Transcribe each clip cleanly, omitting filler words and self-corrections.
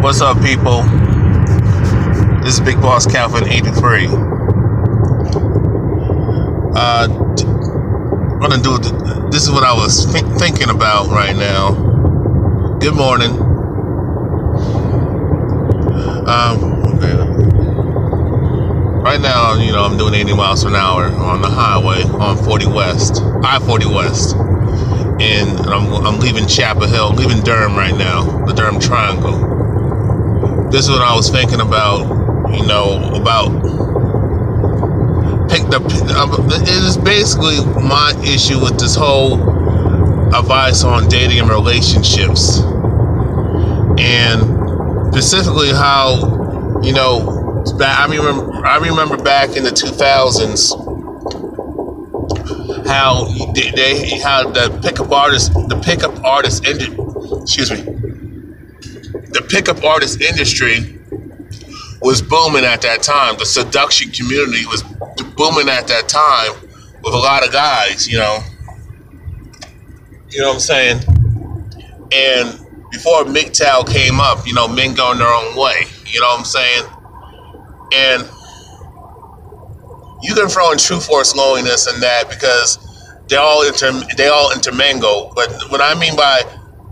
What's up, people? This is Big Boss Calvin 83. This is what I was thinking about right now. Good morning. Right now, I'm doing 80 miles an hour on the highway on 40 West, I-40 West, and I'm leaving Chapel Hill, leaving Durham right now, the Durham Triangle. This is what I was thinking about, it is basically my issue with this whole advice on dating and relationships, and specifically how, I remember back in the 2000s how the pickup artist industry was booming at that time. The seduction community was booming at that time with a lot of guys, you know what I'm saying? And before MGTOW came up, men going their own way, you know what I'm saying? And you can throw in True Force Loneliness and that because they all intermingle. But what I mean by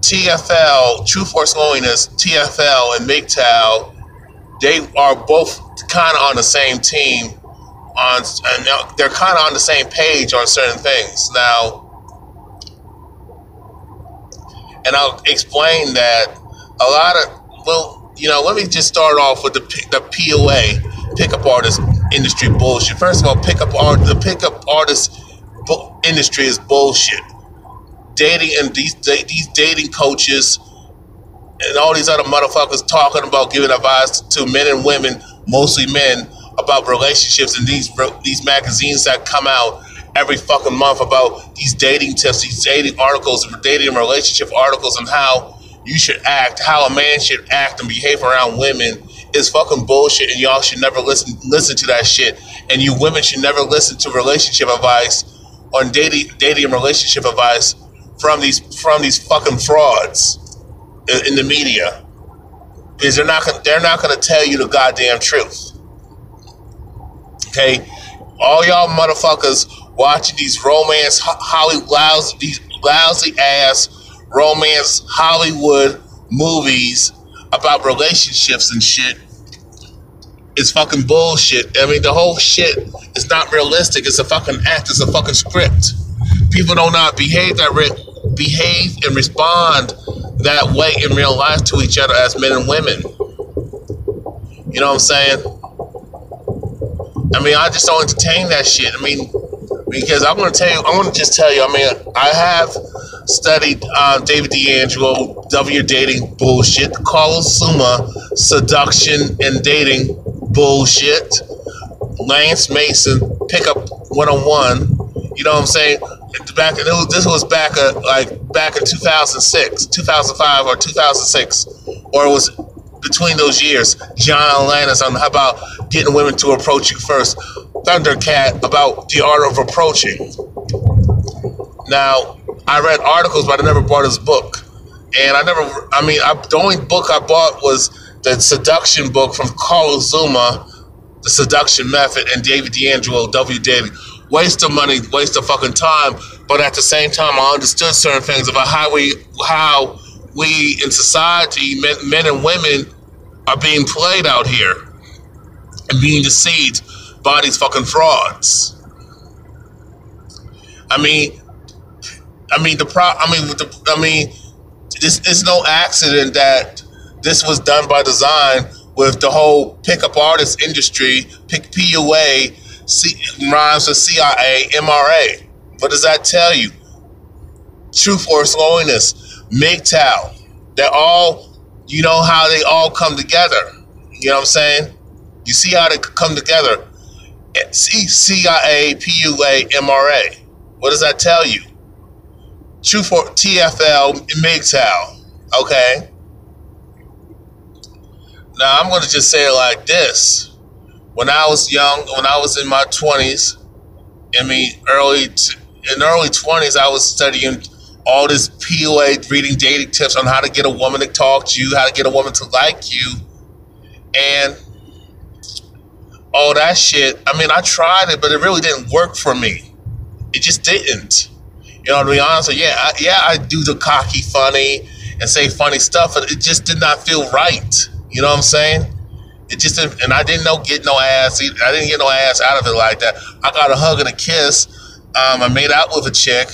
TFL, True Force Loneliness, TFL, and MGTOW, they are both kind of on the same team, and they're kind of on the same page on certain things. Now, and I'll explain that let me just start off with the PUA, pickup artist industry bullshit. First of all, the pickup artist industry is bullshit. Dating and these dating coaches and all these other motherfuckers talking about giving advice to men and women, mostly men, about relationships, and these magazines that come out every fucking month about these dating tips, these dating articles, dating and relationship articles, and how you should act, how a man should act and behave around women is fucking bullshit, and y'all should never listen to that shit. And you women should never listen to relationship advice on dating and relationship advice from these fucking frauds in the media, because they're not gonna tell you the goddamn truth. Okay, all y'all motherfuckers watching these romance these lousy ass romance Hollywood movies about relationships and shit is fucking bullshit. I mean, the whole shit is not realistic. It's a fucking act. It's a fucking script. People do not behave and respond that way in real life to each other as men and women. You know what I'm saying? I mean, I just don't entertain that shit. I mean, because I want to just tell you, I mean, I have studied David D'Angelo, W dating bullshit, Carlos Suma, seduction and dating bullshit, Lance Mason, pickup 101, you know what I'm saying? This was back in 2006, 2005 or 2006, or it was between those years. John Lannis on how about getting women to approach you first. Thundercat about the art of approaching. Now, I read articles, but I never bought his book. And the only book I bought was the seduction book from Carlos Zuma, The Seduction Method, and David D'Angelo, W Dating. Waste of money, waste of fucking time. But at the same time, I understood certain things about how we in society, men and women, are being played out here and being deceived by these fucking frauds. This is no accident that this was done by design with the whole pickup artist industry, PUA, rhymes with CIA, MRA. What does that tell you? True Force Loneliness, MGTOW. They're all, how they all come together. You know what I'm saying? You see how they come together. CIA, PUA, MRA. What does that tell you? True for TFL, MGTOW. Okay. Now I'm going to just say it like this. When I was young, when I was in my 20s, early 20s, I was studying all this PUA, reading dating tips on how to get a woman to talk to you, how to get a woman to like you, and all that shit. I mean, I tried it, but it really didn't work for me. It just didn't. You know, to be honest, I do the cocky funny and say funny stuff, but it just did not feel right. You know what I'm saying? It just didn't, and I didn't get no ass. I didn't get no ass out of it like that. I got a hug and a kiss. I made out with a chick,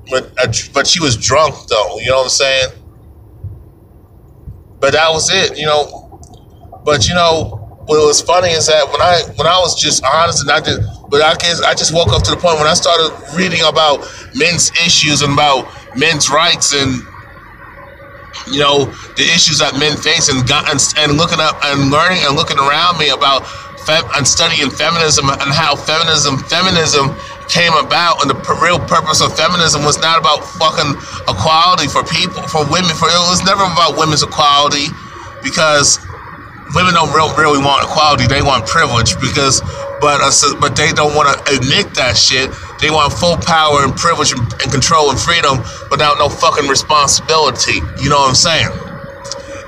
but she was drunk though. You know what I'm saying? But that was it. You know. But you know, what was funny is that when I was just honest, and I just woke up to the point when I started reading about men's issues and about men's rights and, you know, the issues that men face, and looking up and learning and looking around me about and studying feminism and how feminism came about, and the real purpose of feminism was not about fucking equality for women. It was never about women's equality, because women don't really want equality. They want privilege, but they don't want to admit that shit. They want full power and privilege and control and freedom without no fucking responsibility. You know what I'm saying?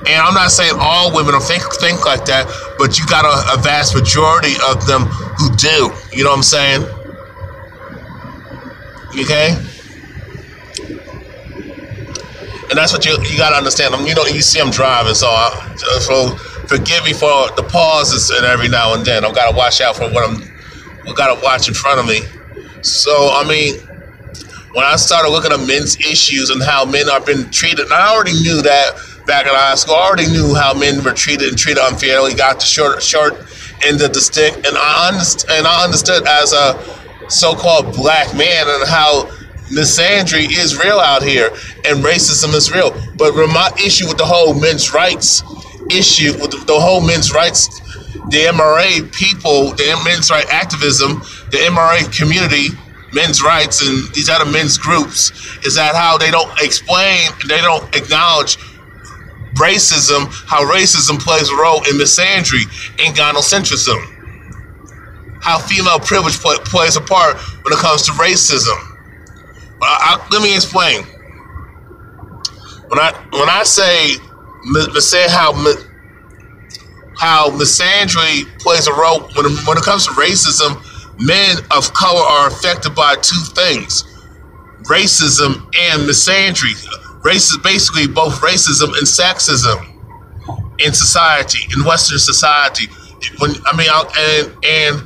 And I'm not saying all women think like that, but you got a vast majority of them who do. You know what I'm saying? Okay? And that's what you got to understand. You know, you see I'm driving, so forgive me for the pauses and every now and then. I've got to watch out for I've got to watch in front of me. So, I mean, when I started looking at men's issues and how men are being treated, and I already knew that back in high school. I already knew how men were treated unfairly, got the short end of the stick, and I understood as a so-called black man and how misandry is real out here and racism is real. But my issue with the whole men's rights issue, with the whole men's rights, the MRA people, the men's right activism, the MRA community, men's rights, and these other men's groups, is that how they don't explain, they don't acknowledge racism, how racism plays a role in misandry and gynocentrism, how female privilege plays a part when it comes to racism. Let me explain. When I say how misandry plays a role when it comes to racism, men of color are affected by two things: racism and misandry. Basically both racism and sexism in society, in Western society. And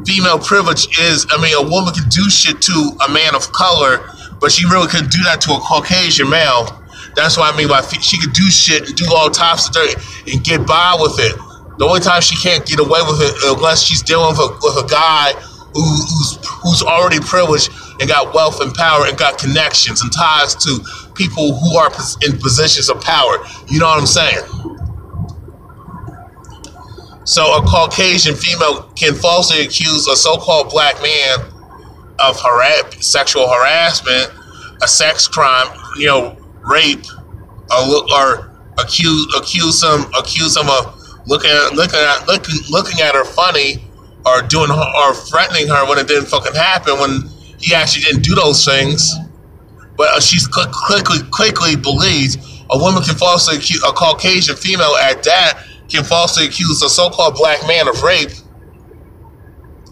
female privilege is, a woman can do shit to a man of color, but she really couldn't do that to a Caucasian male. That's what I mean by she could do shit and do all types of dirt and get by with it. The only time she can't get away with it unless she's dealing with a guy who's already privileged and got wealth and power and got connections and ties to people who are in positions of power. You know what I'm saying? So a Caucasian female can falsely accuse a so-called black man of sexual harassment, a sex crime, rape, or accuse him of looking at her funny, or threatening her when it didn't fucking happen, when he actually didn't do those things. But she's quickly believes a woman can falsely accuse a Caucasian female at that, can falsely accuse a so-called black man of rape,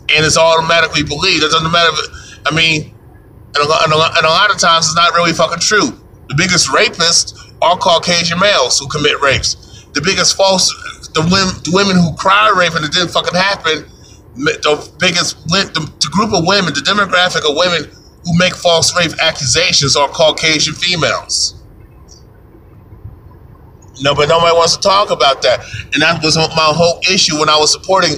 and it's automatically believed. It doesn't matter. And a lot of times it's not really fucking true. The biggest rapists are Caucasian males who commit rapes. The biggest the women who cry rape and it didn't fucking happen. The group of women, the demographic of women who make false rape accusations are Caucasian females. No, but nobody wants to talk about that. And that was my whole issue when I was supporting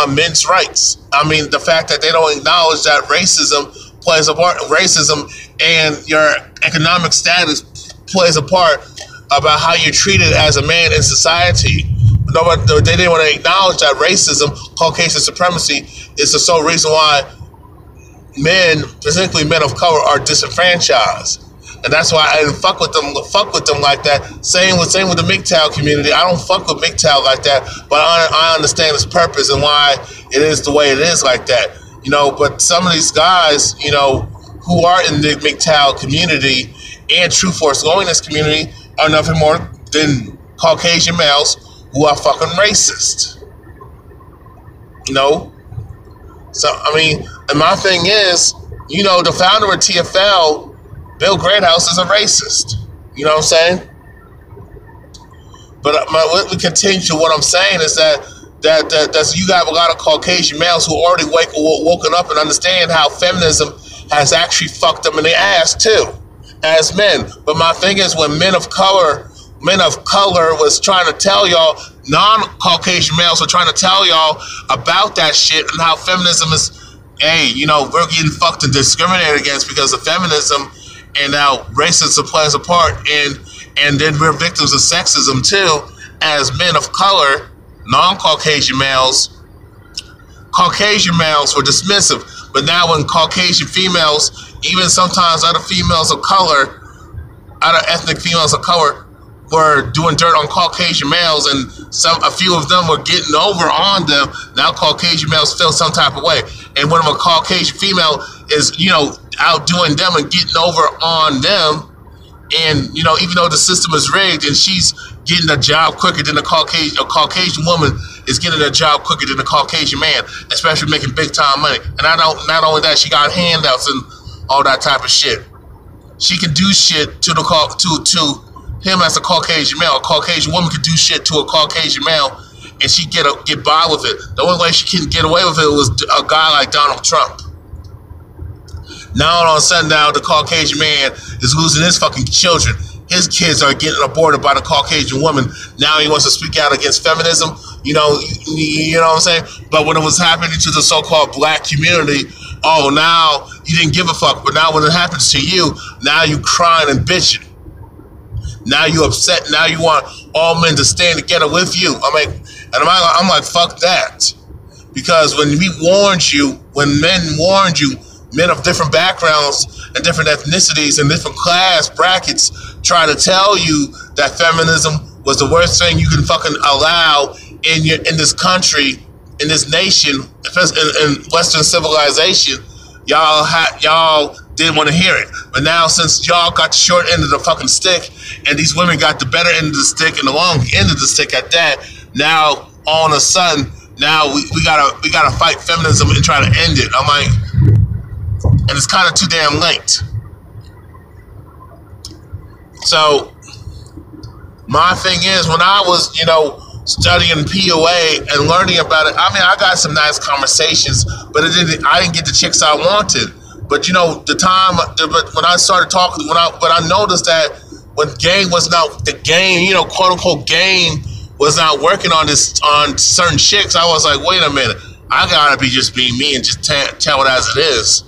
men's rights. The fact that they don't acknowledge that racism plays a part. Racism and your economic status plays a part about how you're treated as a man in society. They didn't want to acknowledge that racism, Caucasian supremacy, is the sole reason why men, particularly men of color, are disenfranchised. And that's why I didn't fuck with them like that. Same with the MGTOW community. I don't fuck with MGTOW like that, but I understand its purpose and why it is the way it is like that. But some of these guys, who are in the MGTOW community and true force going in this community are nothing more than Caucasian males who are fucking racist. You know? So, I mean, and my thing is, you know, the founder of TFL, Bill Greathouse, is a racist. You know what I'm saying? But what we continue to what I'm saying is that you got a lot of Caucasian males who already woken up and understand how feminism has actually fucked them in the ass too, as men. But my thing is, when men of color was trying to tell y'all, non-Caucasian males were trying to tell y'all about that shit and how feminism is, hey, you know, we're getting fucked and discriminated against because of feminism, and now racism plays a part, and then we're victims of sexism too, as men of color, non-Caucasian males. Caucasian males were dismissive, but now when Caucasian females, even sometimes other females of color, other ethnic females of color, were doing dirt on Caucasian males, and a few of them were getting over on them, now Caucasian males feel some type of way. And when a Caucasian female is, you know, outdoing them and getting over on them, and, you know, even though the system is rigged and she's getting a job quicker than a Caucasian woman is getting a job quicker than a Caucasian man, especially making big time money. And not only that, she got handouts and all that type of shit. She can do shit to him as a Caucasian male. A Caucasian woman could do shit to a Caucasian male, and she get by with it. The only way she can get away with it was a guy like Donald Trump. Now all of a sudden, now the Caucasian man is losing his fucking children. His kids are getting aborted by the Caucasian woman. Now he wants to speak out against feminism. You know what I'm saying? But when it was happening to the so-called black community, oh, now you didn't give a fuck. But now when it happens to you, now you crying and bitching. Now you upset. Now you want all men to stand together with you. I'm like, fuck that. Because when men warned you, men of different backgrounds and different ethnicities and different class brackets try to tell you that feminism was the worst thing you can fucking allow in this country, in this nation, in Western civilization. Y'all didn't want to hear it. But now, since y'all got the short end of the fucking stick, and these women got the better end of the stick and the long end of the stick at that, now all of a sudden, now we gotta fight feminism and try to end it. I'm like, and it's kind of too damn late. So my thing is, when I was, you know, studying PUA and learning about it, I mean, I got some nice conversations, but I didn't get the chicks I wanted. But you know, when I started talking, but I noticed that when game was not the game, you know, quote unquote game was not working on certain chicks, I was like, wait a minute, I gotta be just being me and just tell it as it is.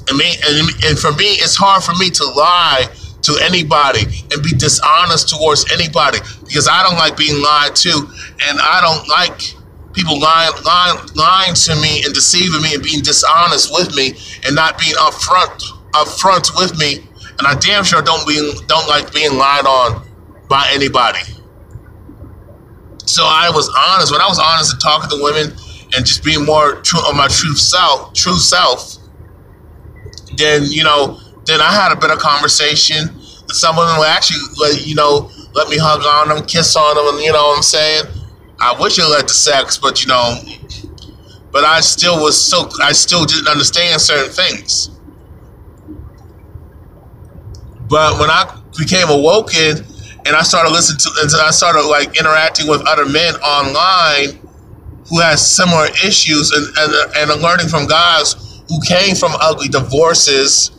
And for me, it's hard for me to lie to anybody and be dishonest towards anybody, because I don't like being lied to, and I don't like people lying to me and deceiving me and being dishonest with me and not being upfront with me. And I damn sure don't like being lied on by anybody. So I was honest. When I was honest and talking to women and just being more true on my true self, then, you know, then I had a better conversation. And some women would actually, you know, let me hug on them, kiss on them, and you know what I'm saying? I wish it led to sex, but you know, but I still didn't understand certain things. But when I became awoken and I started listening to, and I started like interacting with other men online who had similar issues, and learning from guys who came from ugly divorces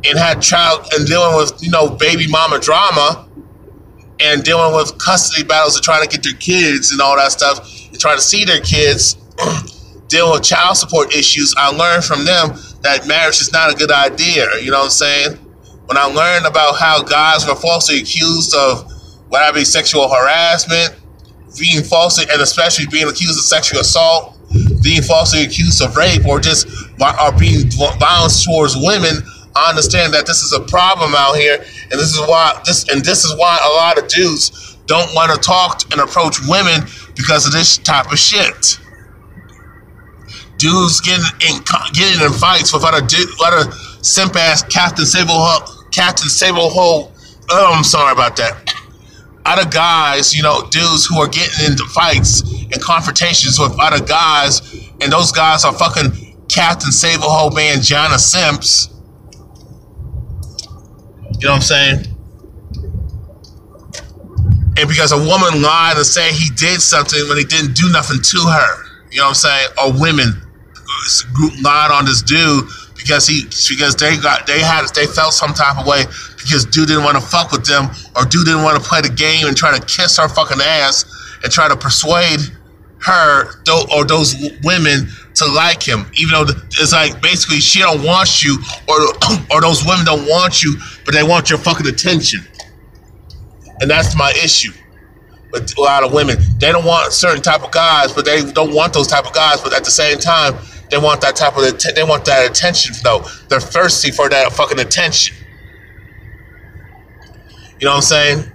and had child and dealing with, you know, baby mama drama and dealing with custody battles and trying to get their kids and all that stuff and trying to see their kids, dealing with child support issues, I learned from them that marriage is not a good idea. You know what I'm saying? When I learned about how guys were falsely accused of whatever, sexual harassment, being falsely, and especially being accused of sexual assault, being falsely accused of rape, or just being violence towards women, I understand that this is a problem out here, and this is why a lot of dudes don't want to talk and approach women because of this type of shit. Dudes getting in fights with other simp ass Captain Captain Sable-Ho. Oh, I'm sorry about that. Other guys, you know, dudes who are getting into fights and confrontations with other guys, and those guys are fucking Captain Sable-Ho man Jana Simps. You know what I'm saying? And because a woman lied and say he did something when he didn't do nothing to her. You know what I'm saying? Or women lied on this dude because they felt some type of way because dude didn't want to fuck with them, or dude didn't want to play the game and try to kiss her fucking ass and try to persuade her or those women to like him, even though it's like basically she don't want you, or those women don't want you, but they want your fucking attention. And that's my issue with a lot of women. They don't want certain type of guys, but they don't want those type of guys. But at the same time, they want that type of they want that attention. Though they're thirsty for that fucking attention. You know what I'm saying?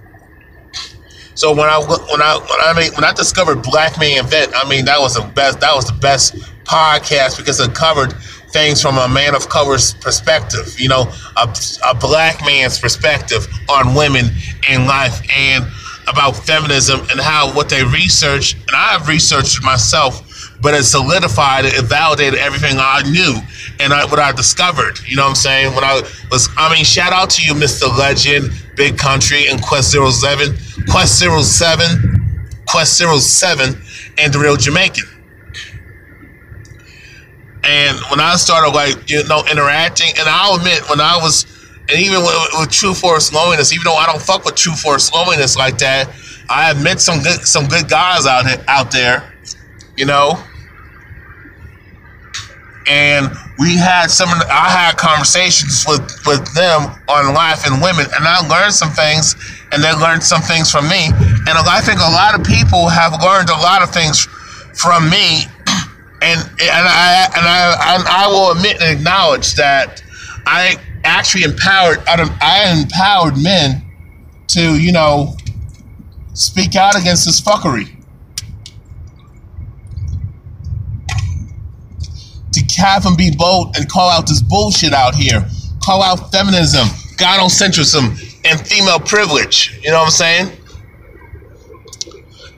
So when I discovered Black Man Vet, I mean that was the best podcast because it covered things from a man of color's perspective, you know, a black man's perspective on women in life and about feminism and how what they researched, and I've researched it myself, but it solidified it, validated everything I knew and what I discovered. You know what I'm saying? Shout out to you, Mr. Legend, Big Country, and Quest 07, and The Real Jamaican. And when I started, interacting, and I'll admit, and even with True Force Loneliness, even though I don't fuck with True Force Loneliness like that, I have met some good guys out there, you know. And I had conversations with them on life and women, and I learned some things, and they learned some things from me. And I think a lot of people have learned a lot of things from me. And I will admit and acknowledge that I actually empowered men to, you know, speak out against this fuckery. To have them be bold and call out this bullshit out here. Call out feminism, gynocentrism, and female privilege. You know what I'm saying?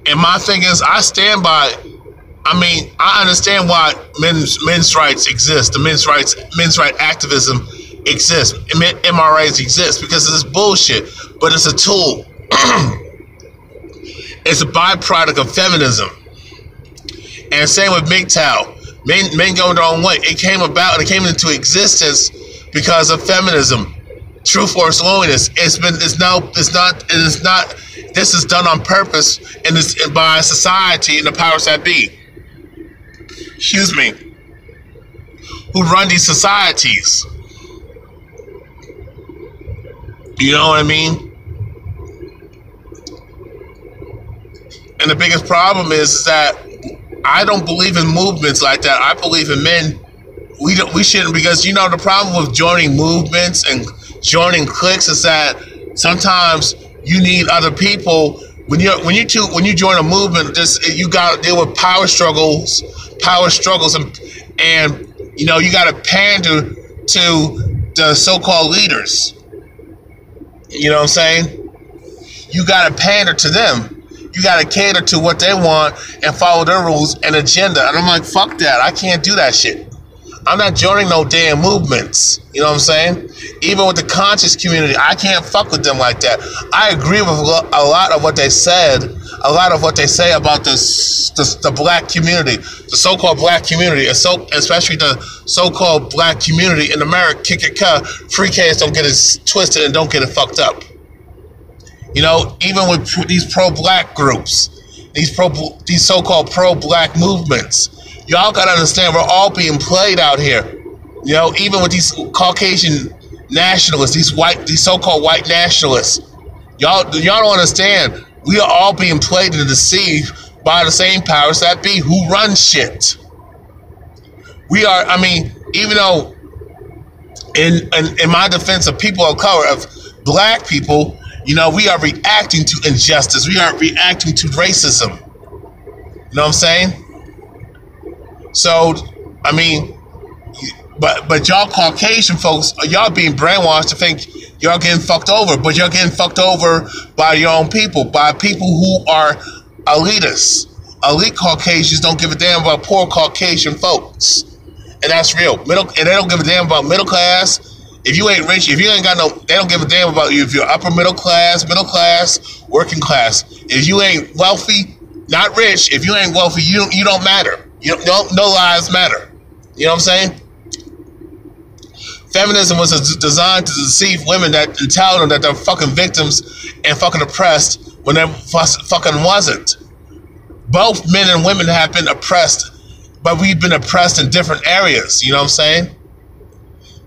And my thing is, I stand by. I understand why men's rights exist. The men's right activism exists. MRAs exist because of this bullshit. But it's a tool. It's a byproduct of feminism. And same with MGTOW. Men going their own way. It came about and it came into existence because of feminism. True Force Loneliness. This is done on purpose and by society and the powers that be. Excuse me, who run these societies. You know what I mean? And the biggest problem is that I don't believe in movements like that. I believe in men. We shouldn't, because you know the problem with joining movements and joining cliques is that sometimes you need other people. When you join a movement, you got to deal with power struggles, and you know you got to pander to the so-called leaders. You know what I'm saying? You got to pander to them. You got to cater to what they want and follow their rules and agenda. And I'm like, fuck that. I can't do that shit. I'm not joining no damn movements. You know what I'm saying? Even with the conscious community, I can't fuck with them like that. I agree with a lot of what they said, a lot of what they say about the black community, the so-called black community, especially the so-called black community in America. Free K's don't get it twisted and don't get it fucked up. You know, even with these pro-black groups, these so-called pro-black movements, y'all gotta understand we're all being played out here. You know, even with these Caucasian nationalists, these so-called white nationalists, y'all don't understand. We are all being played and deceived by the same powers that be who run shit. We are. Even though, in my defense of people of color, of black people. You know, we are reacting to injustice. We are reacting to racism. You know what I'm saying? So, but y'all Caucasian folks, y'all being brainwashed to think Y'all getting fucked over, but you're getting fucked over by your own people, by people who are elitists. Elite Caucasians don't give a damn about poor Caucasian folks. And that's real. And they don't give a damn about middle class. If you ain't rich, if you ain't got no, they don't give a damn about you. If you're upper middle class, working class. If you ain't wealthy, not rich, if you ain't wealthy, you don't matter. No lives matter. You know what I'm saying? Feminism was designed to deceive women and tell them that they're fucking victims and fucking oppressed when they fucking wasn't. Both men and women have been oppressed, but we've been oppressed in different areas. You know what I'm saying?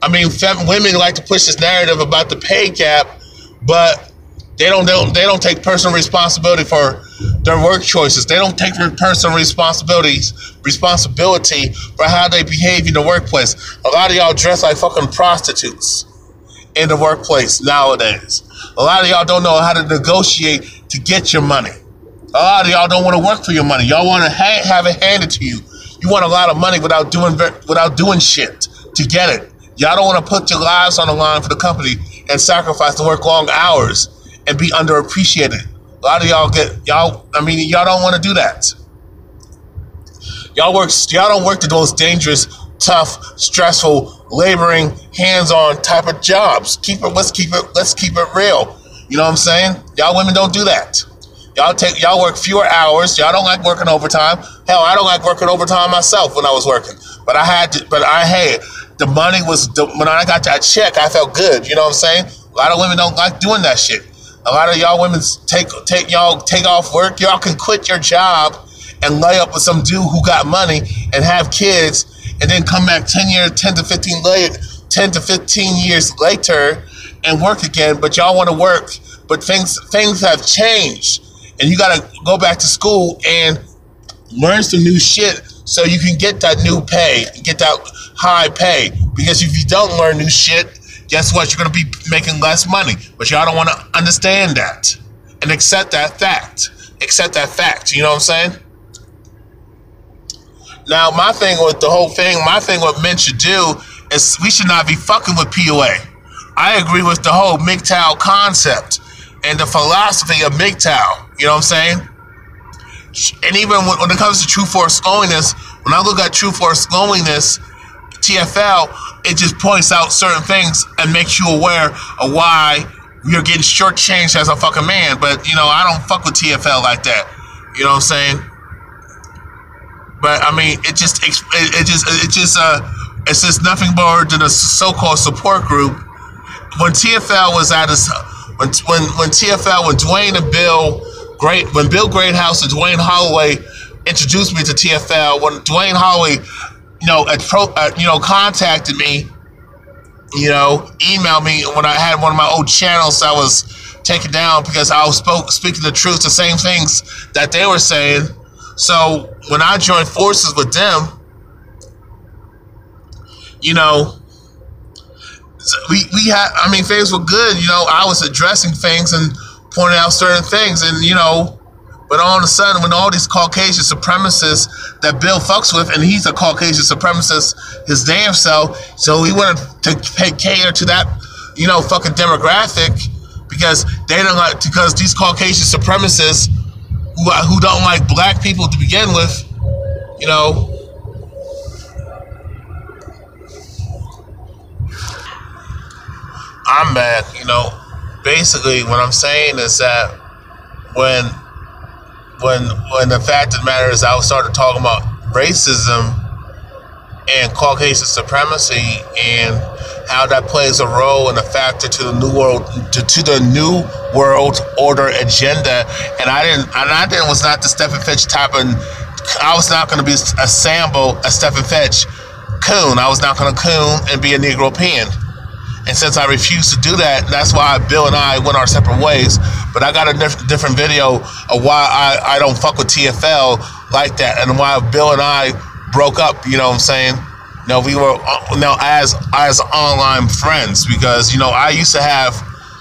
I mean, women like to push this narrative about the pay gap, but they don't take personal responsibility for their work choices. They don't take personal responsibility for how they behave in the workplace. A lot of y'all dress like fucking prostitutes in the workplace nowadays. A lot of y'all don't know how to negotiate to get your money. A lot of y'all don't want to work for your money. Y'all want to have it handed to you. You want a lot of money without doing shit to get it. Y'all don't want to put your lives on the line for the company and sacrifice to work long hours and be underappreciated. A lot of y'all y'all don't want to do that. Y'all don't work the most dangerous, tough, stressful, laboring, hands-on type of jobs. Let's keep it real. You know what I'm saying? Y'all women don't do that. Y'all work fewer hours. Y'all don't like working overtime. Hell, I don't like working overtime myself when I was working. But the money was, when I got that check, I felt good. You know what I'm saying? A lot of women don't like doing that shit. A lot of y'all women take off work. Y'all can quit your job and lay up with some dude who got money and have kids, and then come back 10 to 15 years later and work again. But y'all want to work, but things have changed, and you got to go back to school and learn some new shit so you can get that new pay, get that high pay. Because if you don't learn new shit, guess what? You're going to be making less money. But y'all don't want to understand that and accept that fact. You know what I'm saying? Now, my thing with what men should do is we should not be fucking with PUA. I agree with the whole MGTOW concept and the philosophy of MGTOW. You know what I'm saying? And even when it comes to true force loneliness, when I look at true force loneliness, TFL, it just points out certain things and makes you aware of why you're getting shortchanged as a fucking man. But, you know, I don't fuck with TFL like that. You know what I'm saying? But I mean, it's just nothing more than a so-called support group. When TFL was at his, when Dwayne and Bill Greathouse and Dwayne Holloway introduced me to TFL, when Dwayne Holloway, contacted me, emailed me when I had one of my old channels that was taken down because I was speaking the truth, the same things that they were saying. So when I joined forces with them, things were good. I was addressing things and pointing out certain things, and but all of a sudden, when all these Caucasian supremacists that Bill fucks with, and he's a Caucasian supremacist his damn self, so he wanted to cater to that, fucking demographic, because these Caucasian supremacists who don't like black people to begin with, I'm mad. Basically what I'm saying is that when the fact of the matter is I started talking about racism and Caucasian supremacy and how that plays a role and a factor to the new world order agenda, and I was not the Stephen Fitch type, and I was not going to be a Stephen Fitch coon. I was not going to coon and be a Negro peon. And since I refused to do that, that's why Bill and I went our separate ways. But I got a different video of why I don't fuck with TFL like that, and why Bill and I broke up. You know what I'm saying? We were as online friends, because I used to have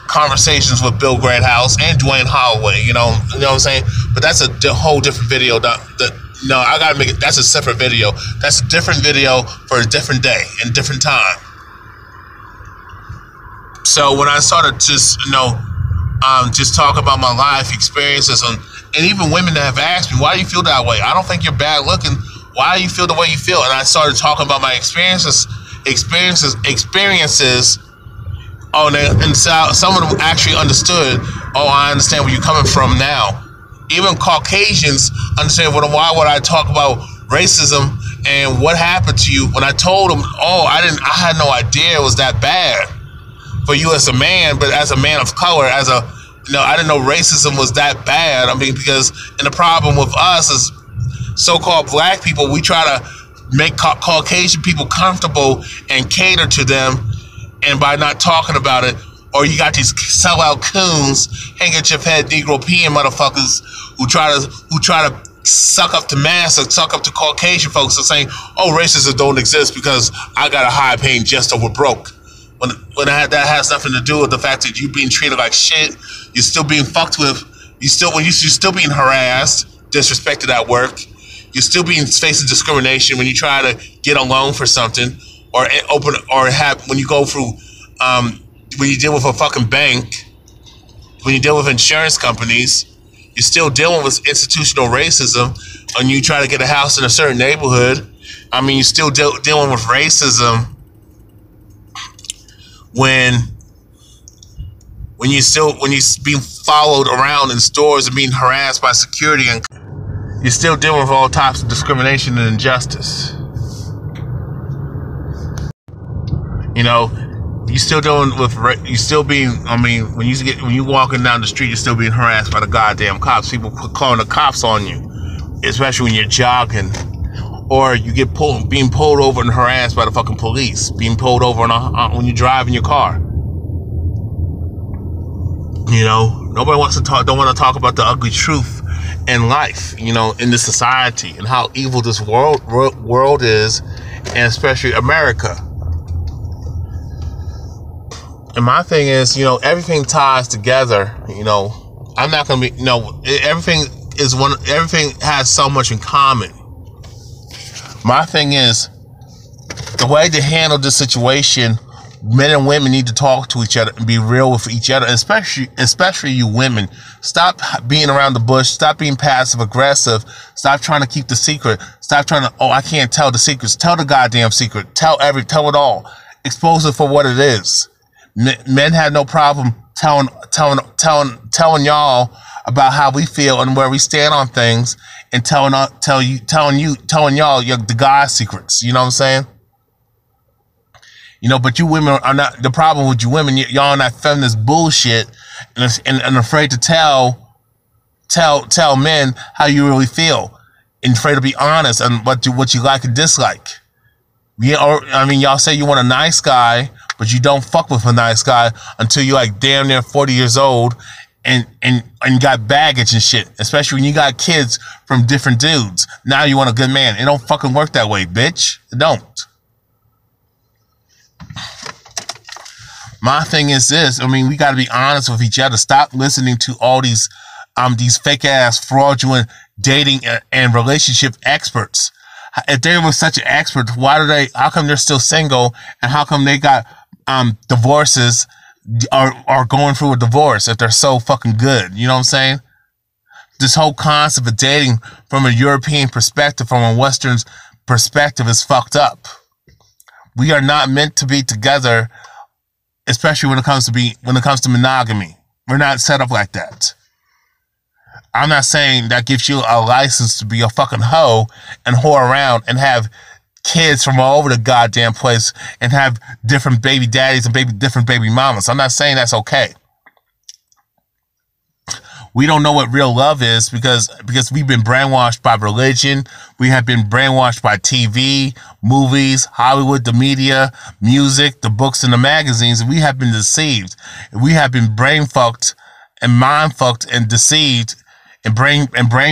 conversations with Bill Greathouse and Dwayne Holloway. You know what I'm saying? But that's a whole different video. I gotta make it. That's a separate video. That's a different video for a different day and different time. So when I started just, just talk about my life experiences, and even women that have asked me, why do you feel that way? I don't think you're bad looking. Why do you feel the way you feel? And I started talking about my experiences. Oh, and so some of them actually understood. Oh, I understand where you're coming from now. Even Caucasians understand. Well, why would I talk about racism and what happened to you when I told them? Oh, I had no idea it was that bad for you as a man, but as a man of color, I didn't know racism was that bad. I mean, and the problem with us is so-called black people, we try to make Caucasian people comfortable and cater to them, and by not talking about it, or you got these sellout coons, hang at your head, Negro peeing motherfuckers who try to suck up to mass or suck up to Caucasian folks and saying, oh, racism don't exist because I got a high paying just over broke. When that has nothing to do with the fact that you're being treated like shit, you're still being fucked with, you're still being harassed, disrespected at work, you're still being facing discrimination when you try to get a loan for something, when you go through, when you deal with a fucking bank, when you deal with insurance companies, you're still dealing with institutional racism. When you try to get a house in a certain neighborhood, I mean, you're still dealing with racism. When you're being followed around in stores and being harassed by security, and you're still dealing with all types of discrimination and injustice. You're still dealing with, when you walking down the street, you're still being harassed by the goddamn cops. People calling the cops on you, especially when you're jogging. Or you get being pulled over and harassed by the fucking police. Being pulled over when you drive in your car. Nobody don't want to talk about the ugly truth in life, in this society, and how evil this world is, and especially America. And my thing is, everything ties together. I'm not gonna be, everything has so much in common. My thing is, the way to handle this situation, men and women need to talk to each other and be real with each other, especially you women. Stop being around the bush. Stop being passive aggressive. Stop trying to keep the secret. Stop trying to, I can't tell the secrets. Tell the goddamn secret. Tell it all. Expose it for what it is. Men have no problem telling y'all about how we feel and where we stand on things, and telling y'all the guy's secrets. You know what I'm saying? But you women are not, the problem with you women, y'all on that feminist bullshit and afraid to tell men how you really feel, and afraid to be honest on what you like and dislike. Y'all say you want a nice guy, but you don't fuck with a nice guy until you're like damn near 40 years old and got baggage and shit, especially when you got kids from different dudes. Now you want a good man. It don't fucking work that way, bitch. It don't. My thing is this. We got to be honest with each other. Stop listening to all these fake ass fraudulent dating and relationship experts. If they were such an expert, how come they're still single, and how come they got divorces, are going through a divorce if they're so fucking good? You know what I'm saying? This whole concept of dating from a European perspective, from a Western perspective, is fucked up. We are not meant to be together, especially when it comes to monogamy. We're not set up like that. I'm not saying that gives you a license to be a fucking hoe and whore around and have kids from all over the goddamn place and have different baby daddies and different baby mamas. I'm not saying that's okay. We don't know what real love is because we've been brainwashed by religion. We have been brainwashed by TV, movies, Hollywood, the media, music, the books, and the magazines. And we have been deceived. We have been brain fucked and mind fucked and deceived and brain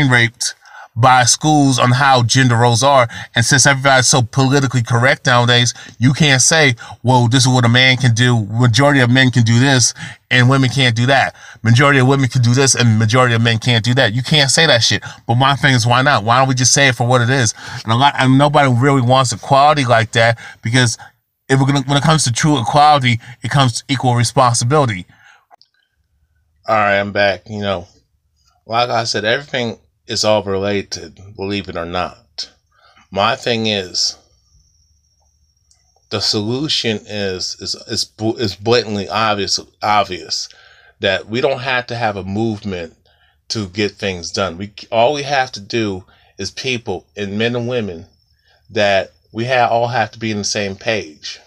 raped by schools on how gender roles are. And since everybody's so politically correct nowadays, you can't say, well, this is what a man can do. Majority of men can do this and women can't do that. Majority of women can do this and majority of men can't do that. You can't say that shit. But my thing is, why not? Why don't we just say it for what it is? And nobody really wants equality like that, because when it comes to true equality, it comes to equal responsibility. All right, I'm back. Like I said, everything is all related, believe it or not. My thing is, the solution is blatantly obvious that we don't have to have a movement to get things done. All we have to do is people, and men and women, that all have to be on the same page.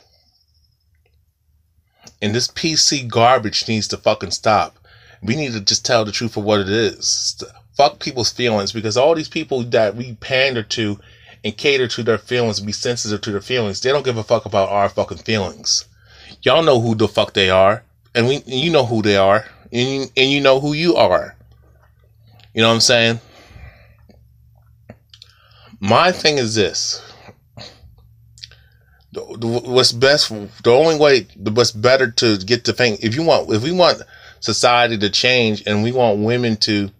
And this PC garbage needs to fucking stop. We need to just tell the truth of what it is. Fuck people's feelings, because all these people that we pander to and cater to their feelings and be sensitive to their feelings, they don't give a fuck about our fucking feelings. Y'all know who the fuck they are, and you know who they are, and you know who you are. You know what I'm saying? My thing is this. What's better to get the thing, if we want society to change, and we want women to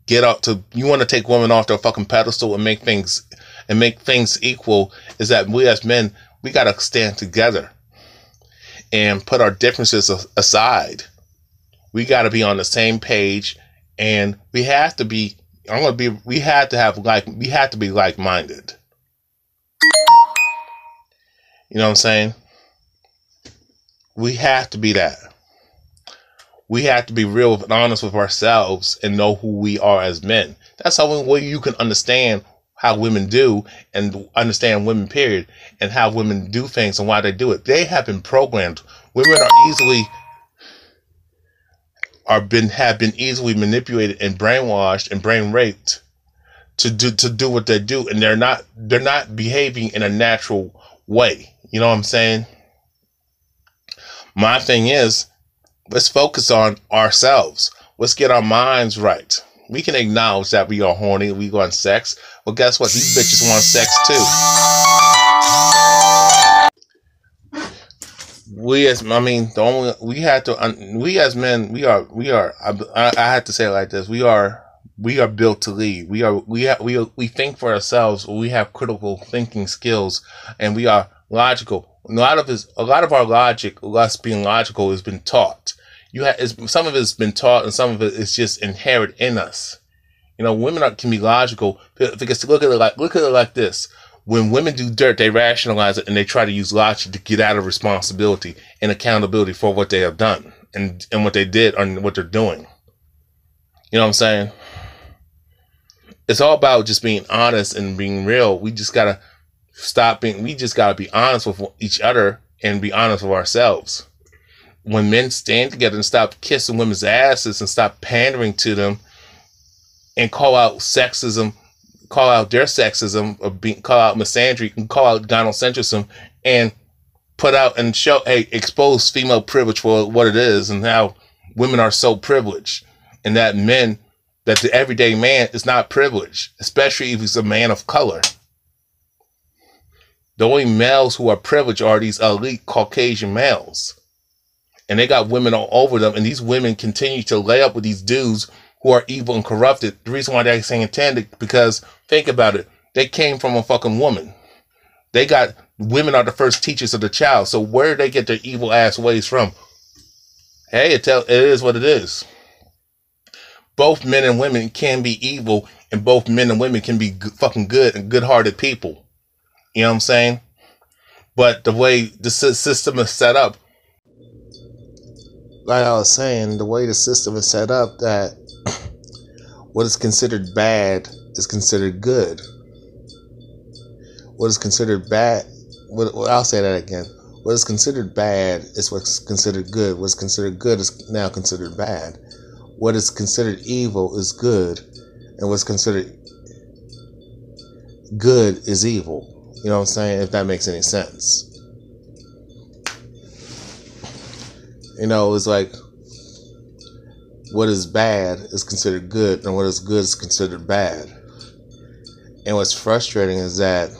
get up to, you want to take women off their fucking pedestal and make things equal, is that we as men, we got to stand together and put our differences aside. We got to be on the same page, and we have to be like-minded. You know what I'm saying? We have to be that. We have to be real and honest with ourselves and know who we are as men. That's how you can understand how women do, and understand women, period, and how women do things and why they do it. They have been programmed. Women have been easily manipulated and brainwashed and brain raped to do what they do, and they're not behaving in a natural way. You know what I'm saying? My thing is, let's focus on ourselves. Let's get our minds right. We can acknowledge that we are horny, we want sex. Well, guess what? These bitches want sex too. We as men, I had to say it like this. We are built to lead. We think for ourselves. We have critical thinking skills, and we are logical. A lot of our logic, us being logical, has been taught. Some of it's been taught, and some of it is just inherent in us. Women can be logical, because look at it like this. When women do dirt, they rationalize it, and they try to use logic to get out of responsibility and accountability for what they have done and what they did and what they're doing. You know what I'm saying? It's all about just being honest and being real. We just gotta be honest with each other and be honest with ourselves. When men stand together and stop kissing women's asses and stop pandering to them and call out sexism, call out their sexism, or call out misandry, and call out gynocentrism, and put out and show, hey, expose female privilege for what it is, and how women are so privileged, and that the everyday man is not privileged, especially if he's a man of color. The only males who are privileged are these elite Caucasian males. And they got women all over them, and these women continue to lay up with these dudes who are evil and corrupted. The reason why they're saying intended, because think about it, they came from a fucking woman. Women are the first teachers of the child, so where do they get their evil ass ways from? Hey, it is what it is. Both men and women can be evil, and both men and women can be fucking good and good-hearted people. You know what I'm saying? But the way the system is set up, like I was saying, the way the system is set up, that what is considered bad is considered good. What is considered bad, I'll say that again. What is considered bad is what's considered good. What's considered good is now considered bad. What is considered evil is good, and what's considered good is evil. You know what I'm saying? If that makes any sense. It's like, what is bad is considered good, and what is good is considered bad. And what's frustrating is that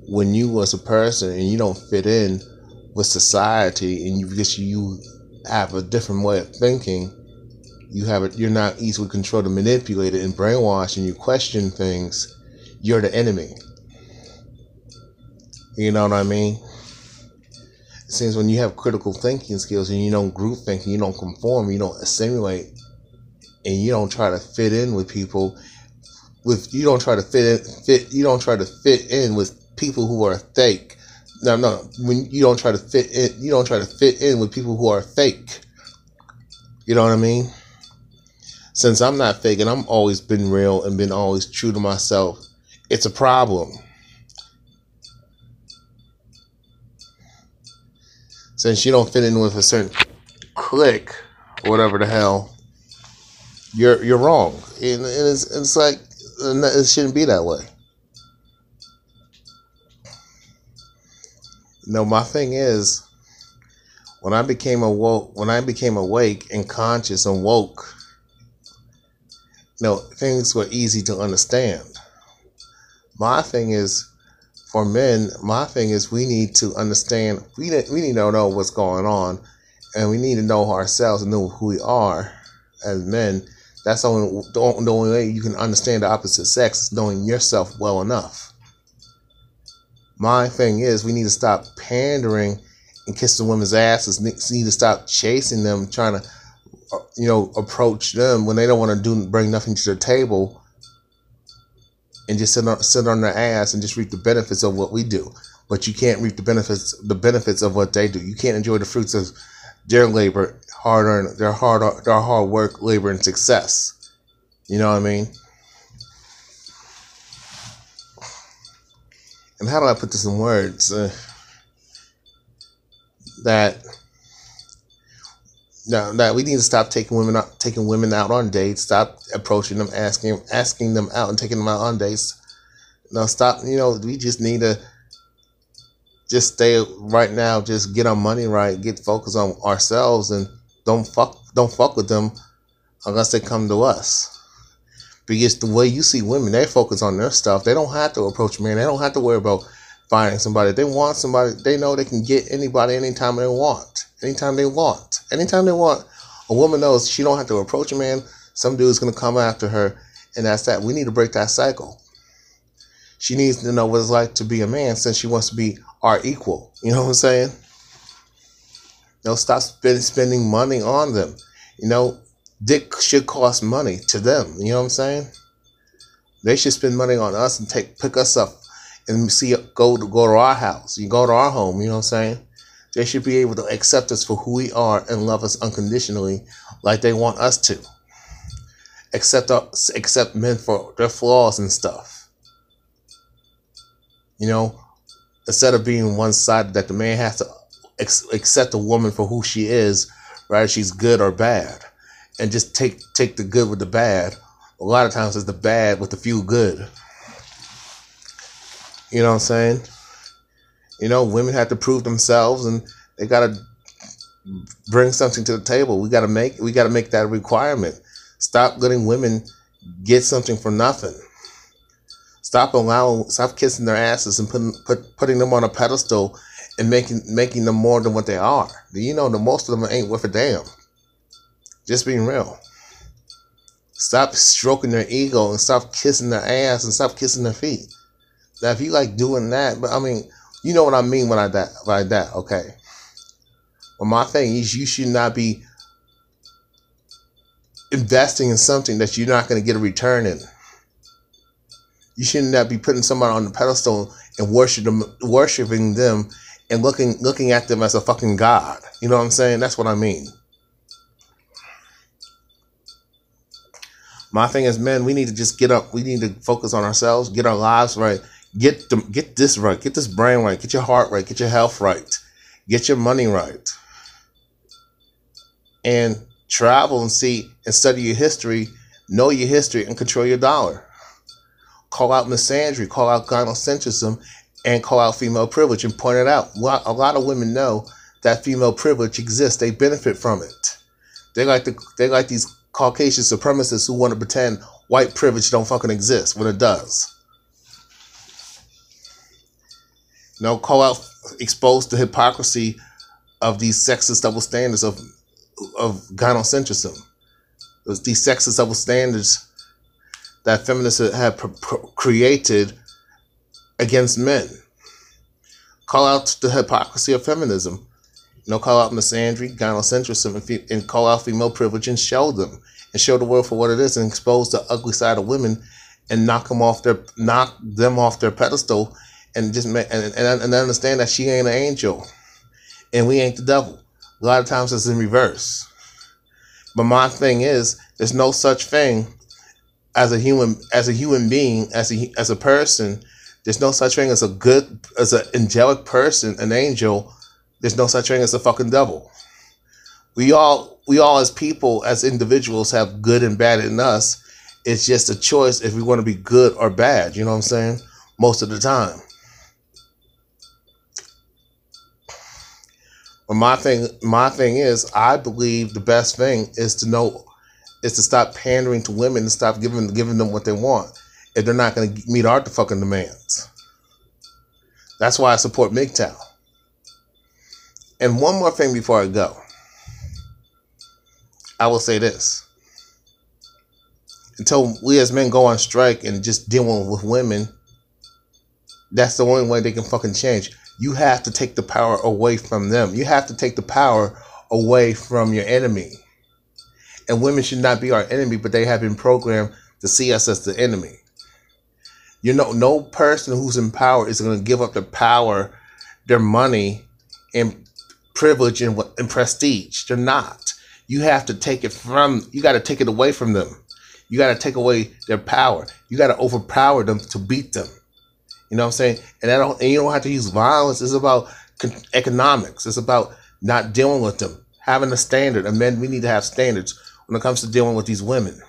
when you as a person and you don't fit in with society, and you have a different way of thinking, you're not easily controlled and manipulated and brainwashed, and you question things, you're the enemy. You know what I mean? It seems when you have critical thinking skills and you don't group think, you don't conform, you don't assimilate, and you don't try to fit in with people. You don't try to fit in with people who are fake. No. When you don't try to fit in with people who are fake. You know what I mean? Since I'm not fake and I'm always been real and been always true to myself, it's a problem. Since you don't fit in with a certain clique or whatever the hell, you're wrong. And it's like, it shouldn't be that way. My thing is, when I became awake and conscious and woke, things were easy to understand. My thing is, for men, we need to understand, we need to know what's going on, and we need to know ourselves and know who we are as men. That's the only way you can understand the opposite sex, is knowing yourself well enough. My thing is, we need to stop pandering and kissing women's asses. We need to stop chasing them, trying to, approach them when they don't want to bring nothing to the table, and just sit on their ass and just reap the benefits of what we do. But you can't reap the benefits of what they do. You can't enjoy the fruits of their labor, their hard work, labor, and success. You know what I mean? And how do I put this in words? That we need to stop taking women out on dates. Stop approaching them, asking them out and taking them out on dates. Stop. We just need to just stay right now. Just get our money right. Get focused on ourselves, and don't fuck with them unless they come to us. Because the way you see women, they focus on their stuff. They don't have to approach men. They don't have to worry about finding somebody. If they want somebody, they know they can get anybody anytime they want. Anytime they want. A woman knows she don't have to approach a man. Some dude's going to come after her, and that's that. We need to break that cycle. She needs to know what it's like to be a man, since she wants to be our equal. You know what I'm saying? Stop spending money on them. Dick should cost money to them. You know what I'm saying? They should spend money on us and pick us up and go to our house. You go to our home. You know what I'm saying? They should be able to accept us for who we are and love us unconditionally, like they want us to. Accept men for their flaws and stuff. Instead of being one-sided, that the man has to accept a woman for who she is, right? She's good or bad, and just take the good with the bad. A lot of times it's the bad with the few good. You know what I'm saying? Women have to prove themselves, and they gotta bring something to the table. We gotta make that a requirement. Stop letting women get something for nothing. Stop kissing their asses and putting them on a pedestal and making them more than what they are. The most of them ain't worth a damn. Just being real. Stop stroking their ego and stop kissing their ass and stop kissing their feet. Now, if you like doing that, but you know what I mean by that, okay? But my thing is, you should not be investing in something that you're not going to get a return in. You should not be putting somebody on the pedestal and worshiping them and looking at them as a fucking god. You know what I'm saying? That's what I mean. My thing is, men, we need to just get up. We need to focus on ourselves, get our lives right, get this right, get this brain right, get your heart right, get your health right, get your money right, and travel and see and study your history, know your history, and control your dollar. Call out misandry, call out gynocentrism, and call out female privilege and point it out. A lot of women know that female privilege exists. They benefit from it. They like these Caucasian supremacists who want to pretend white privilege don't fucking exist when it does. Call out, expose the hypocrisy of these sexist double standards of gynocentrism. These sexist double standards that feminists have created against men. Call out the hypocrisy of feminism. Call out misandry, gynocentrism, and call out female privilege and show them. And show the world for what it is and expose the ugly side of women and knock them off their pedestal and just and understand that she ain't an angel and we ain't the devil. A lot of times it's in reverse. But my thing is, there's no such thing as a human being, as a person. There's no such thing as an angelic person, an angel. There's no such thing as a fucking devil. We all as people, as individuals, have good and bad in us. It's just a choice if we want to be good or bad. You know what I'm saying? Most of the time. But my thing is, I believe the best thing is to stop pandering to women and stop giving them what they want if they're not going to meet our fucking demands. That's why I support MGTOW. And one more thing before I go. I will say this. Until we as men go on strike and just dealing with women, that's the only way they can fucking change. You have to take the power away from them. You have to take the power away from your enemy. And women should not be our enemy, but they have been programmed to see us as the enemy. No person who's in power is going to give up their power, their money, and privilege and prestige. They're not. You have to take it you got to take it away from them. You got to take away their power. You got to overpower them to beat them. You know what I'm saying? And you don't have to use violence. It's about economics. It's about not dealing with them. Having a standard. And men, we need to have standards when it comes to dealing with these women.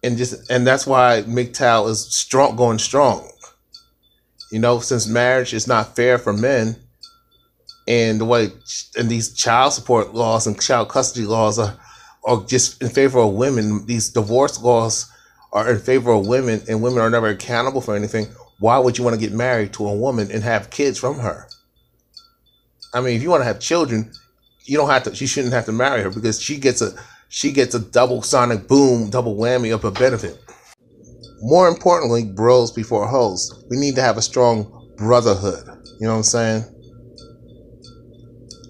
And that's why MGTOW is going strong. Since marriage is not fair for men, and these child support laws and child custody laws are just in favor of women. These divorce laws are in favor of women, and women are never accountable for anything. Why would you want to get married to a woman and have kids from her? I mean, if you want to have children, you shouldn't have to marry her, because she gets a double sonic boom, double whammy of a benefit. More importantly, bros before hoes. We need to have a strong brotherhood. You know what I'm saying?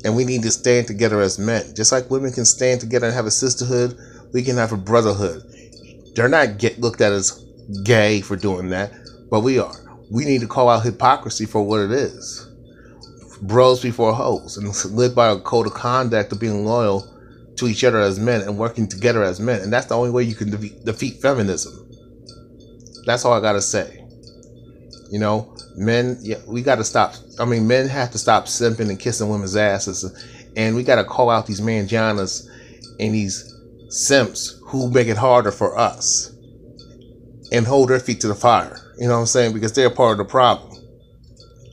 And we need to stand together as men. Just like women can stand together and have a sisterhood, we can have a brotherhood. They're not looked at as gay for doing that, but we are. We need to call out hypocrisy for what it is. Bros before hoes, and live by a code of conduct of being loyal to each other as men and working together as men. And that's the only way you can defeat feminism. That's all I gotta say. Men, we gotta stop. Men have to stop simping and kissing women's asses, and we gotta call out these mangianas and these simps who make it harder for us and hold their feet to the fire. You know what I'm saying? Because they're part of the problem.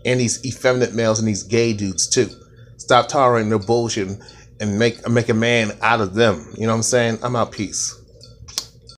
And these effeminate males and these gay dudes too. Stop tolerating their bullshit and make a man out of them. You know what I'm saying? I'm out. Peace.